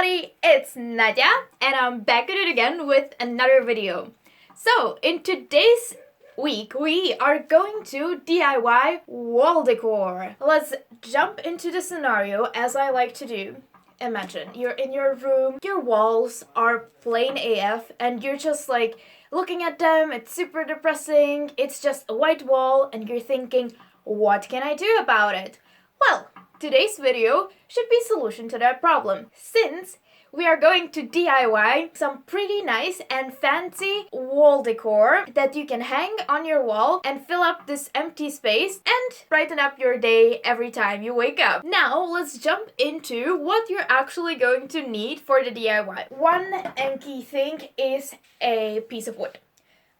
everybody, it's Nadia and I'm back at it again with another video. So, in today's week, we are going to DIY wall decor. Let's jump into the scenario as I like to do. Imagine you're in your room, your walls are plain AF and you're just like looking at them, it's super depressing, it's just a white wall and you're thinking, what can I do about it? Well, today's video should be a solution to that problem, since we are going to DIY some pretty nice and fancy wall decor that you can hang on your wall and fill up this empty space and brighten up your day every time you wake up. Now let's jump into what you're actually going to need for the DIY. One and key thing is a piece of wood.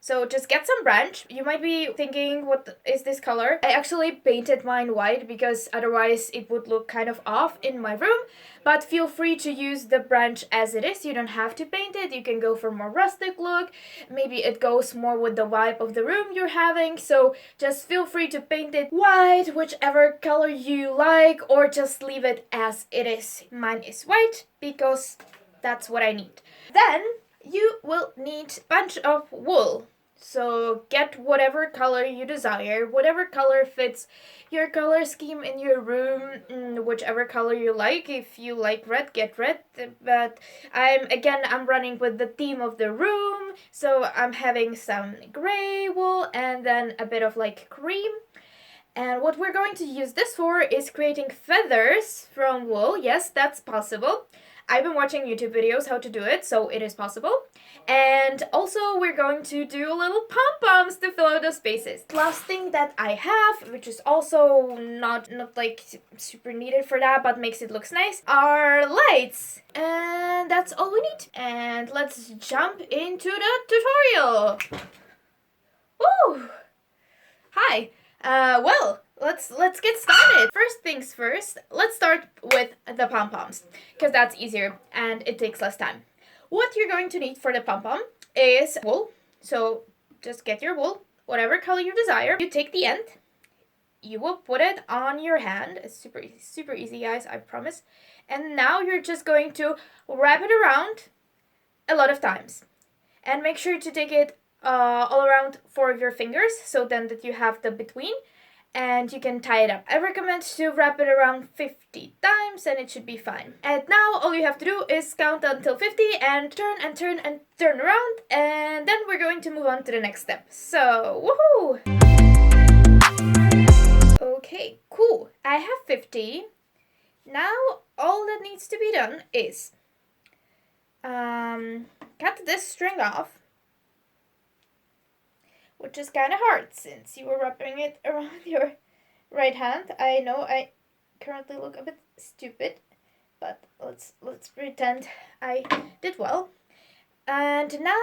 So just get some branch. You might be thinking, what is this color? I actually painted mine white because otherwise it would look kind of off in my room. But feel free to use the branch as it is. You don't have to paint it. You can go for a more rustic look. Maybe it goes more with the vibe of the room you're having. So just feel free to paint it white, whichever color you like, or just leave it as it is. Mine is white because that's what I need. Then you will need a bunch of wool. So get whatever color you desire, whatever color fits your color scheme in your room, whichever color you like. If you like red, get red. But I'm running with the theme of the room, so I'm having some gray wool and then a bit of like cream. And what we're going to use this for is creating feathers from wool. Yes, that's possible. I've been watching YouTube videos how to do it, so it is possible. And also we're going to do little pom-poms to fill out the spaces. Last thing that I have, which is also not like super needed for that, but makes it look nice, are lights. And that's all we need. And let's jump into the tutorial. Woo! Hi. Let's get started. First things first, let's start with the pom-poms, because that's easier and it takes less time. What you're going to need for the pom-pom is wool. So just get your wool, whatever color you desire. You take the end, you will put it on your hand. It's super easy, guys, I promise. And now you're just going to wrap it around a lot of times. And make sure to take it all around 4 of your fingers, so then that you have the between. And you can tie it up. I recommend to wrap it around 50 times and it should be fine. And now all you have to do is count until 50 and turn and turn and turn around, and then we're going to move on to the next step. So, woohoo! Okay, cool. I have 50. Now all that needs to be done is cut this string off, which is kind of hard since you were wrapping it around your right hand. I know I currently look a bit stupid, but let's pretend I did well. And now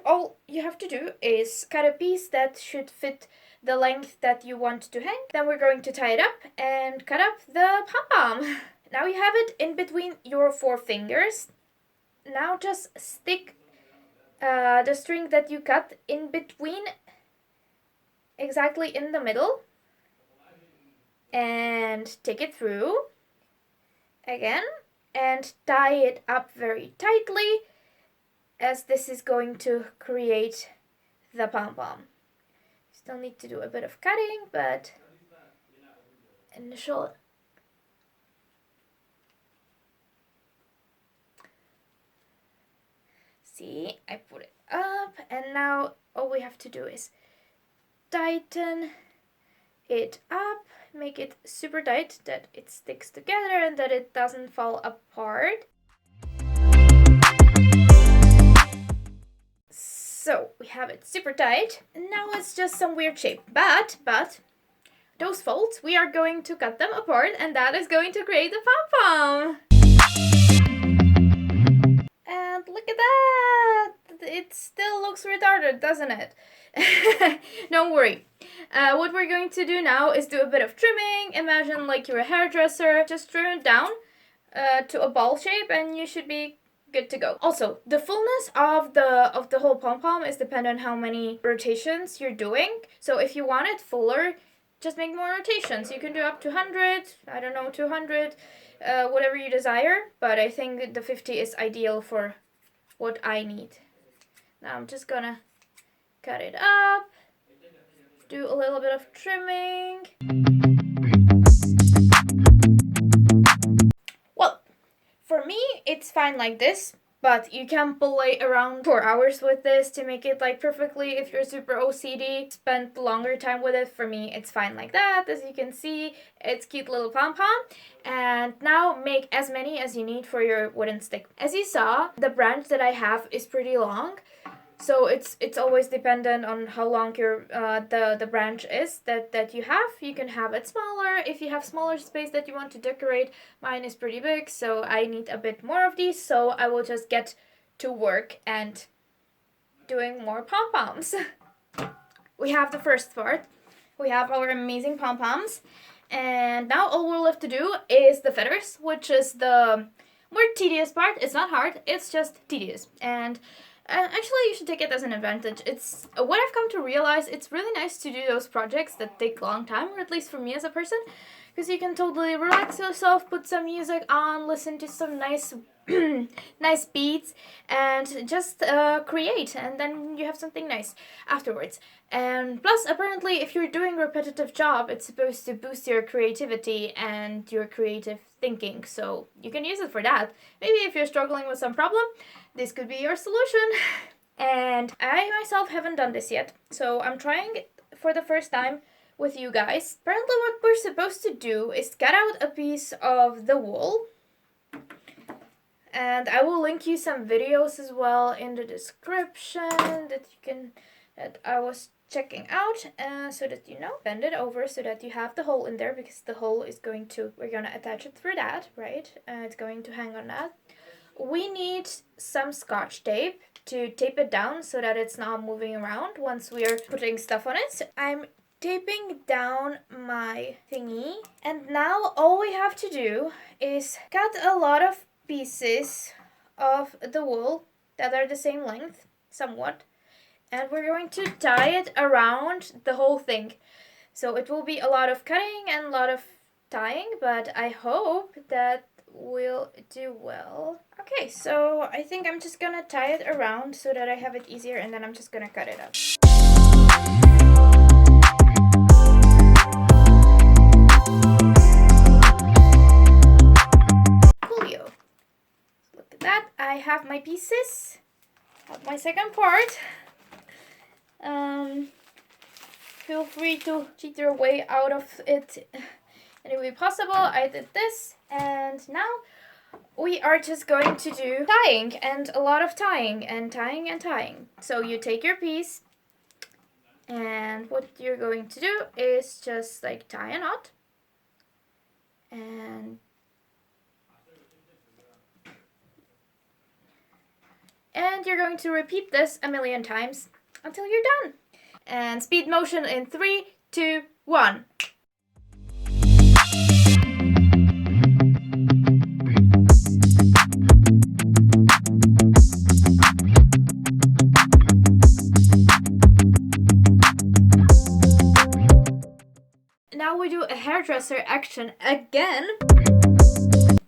all you have to do is cut a piece that should fit the length that you want to hang. Then we're going to tie it up and cut up the pom-pom. Now you have it in between your 4 fingers. Now just stick the string that you cut in between, exactly in the middle, and take it through again and tie it up very tightly, as this is going to create the pom-pom. Still need to do a bit of cutting, but initial see, I put it up, and now all we have to do is tighten it up, make it super tight that it sticks together and that it doesn't fall apart. So we have it super tight. Now it's just some weird shape, but those folds, we are going to cut them apart, and that is going to create the pom-pom. And look at that! It still looks retarded, doesn't it? Don't worry. What we're going to do now is do a bit of trimming. Imagine like you're a hairdresser. Just trim it down to a ball shape and you should be good to go. Also, the fullness of the whole pom-pom is dependent on how many rotations you're doing. So if you want it fuller, just make more rotations. You can do up to 100, I don't know, 200, whatever you desire, but I think the 50 is ideal for what I need. Now I'm just gonna cut it up, do a little bit of trimming. Well, for me, it's fine like this. But you can play around for hours with this to make it like perfectly. If you're super OCD, spend longer time with it. For me, it's fine like that. As you can see, it's cute little pom-pom. And now make as many as you need for your wooden stick. As you saw, the branch that I have is pretty long. So it's always dependent on how long your the branch is that you have. You can have it smaller if you have smaller space that you want to decorate. Mine is pretty big, so I need a bit more of these. So I will just get to work and doing more pom-poms. We have the first part. We have our amazing pom-poms. And now all we're left to do is the feathers, which is the more tedious part. It's not hard, it's just tedious. And actually, you should take it as an advantage. It's what I've come to realize. It's really nice to do those projects that take a long time, or at least for me as a person, because you can totally relax yourself, put some music on, listen to some nice nice beats, and just create, and then you have something nice afterwards. And plus, apparently, if you're doing a repetitive job, it's supposed to boost your creativity and your creative thinking, so you can use it for that. Maybe if you're struggling with some problem, this could be your solution. And I myself haven't done this yet, so I'm trying it for the first time with you guys. Apparently what we're supposed to do is cut out a piece of the wool, and I will link you some videos as well in the description that I was checking out, so that you know. Bend it over so that you have the hole in there, because the hole is we're gonna attach it through that, right? It's going to hang on that. We need some Scotch tape to tape it down so that it's not moving around once we're putting stuff on it. So I'm taping down my thingy, and now all we have to do is cut a lot of pieces of the wool that are the same length, somewhat, and we're going to tie it around the whole thing. So it will be a lot of cutting and a lot of tying, but I hope that will do well. Okay, so I think I'm just gonna tie it around so that I have it easier, and then I'm just gonna cut it up. Coolio. Look at that. I have my pieces. Have my second part. Feel free to cheat your way out of it any way possible. I did this, and now we are just going to do tying, and a lot of tying and tying and tying. So you take your piece, and what you're going to do is just like tie a knot, and you're going to repeat this a million times until you're done. And speed motion in 3, 2, 1. Now we do a hairdresser action again.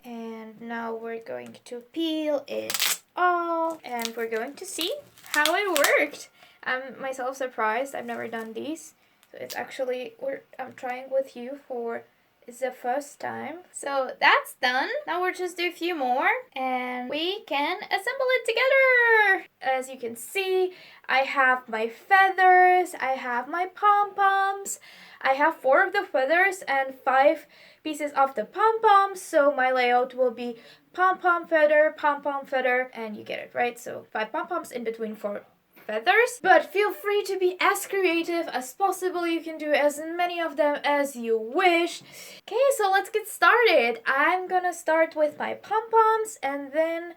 And now we're going to peel it off, and we're going to see how it worked. I'm myself surprised. I've never done these. So it's actually, I'm trying with you for the first time. So that's done. Now we'll just do a few more and we can assemble it together. As you can see, I have my feathers, I have my pom-poms, I have 4 of the feathers and 5 pieces of the pom-poms. So my layout will be pom-pom feather, and you get it, right? So 5 pom-poms in between 4 feathers, but feel free to be as creative as possible. You can do as many of them as you wish. Okay, so let's get started. I'm gonna start with my pom-poms, and then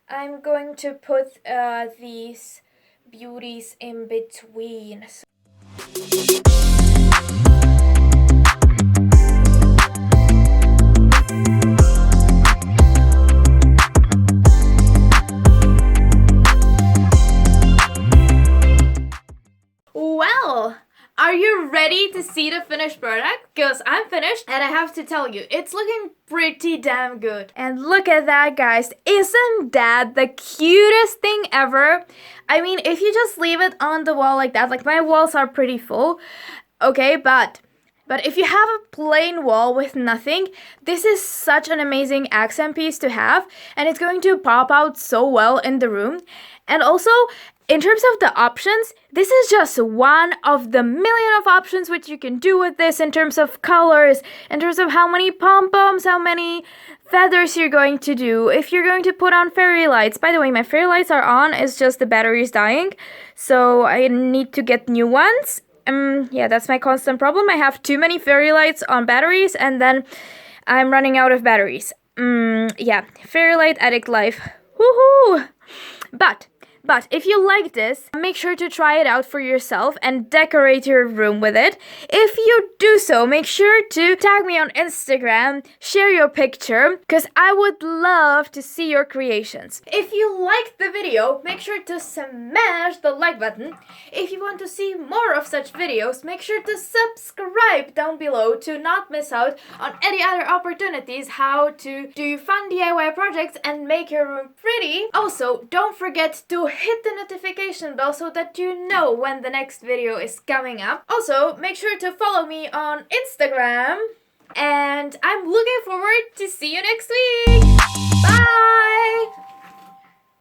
I'm going to put these beauties in between. Well, are you ready ready to see the finished product? Because I'm finished and I have to tell you, it's looking pretty damn good. And look at that, guys. Isn't that the cutest thing ever? I mean, if you just leave it on the wall like that, like my walls are pretty full, okay, but if you have a plain wall with nothing, this is such an amazing accent piece to have, and it's going to pop out so well in the room. And also, in terms of the options, this is just one of the million of options which you can do with this in terms of colors, in terms of how many pom-poms, how many feathers you're going to do, if you're going to put on fairy lights. By the way, my fairy lights are on, it's just the battery's dying, so I need to get new ones. Yeah, that's my constant problem. I have too many fairy lights on batteries, and then I'm running out of batteries. Yeah, fairy light addict life. Woohoo! But if you like this, make sure to try it out for yourself and decorate your room with it. If you do so, make sure to tag me on Instagram, share your picture, because I would love to see your creations. If you liked the video, make sure to smash the like button. If you want to see more of such videos, make sure to subscribe down below to not miss out on any other opportunities how to do fun DIY projects and make your room pretty. Also, don't forget to hit the notification bell so that you know when the next video is coming up. Also, make sure to follow me on Instagram, and I'm looking forward to see you next week. Bye!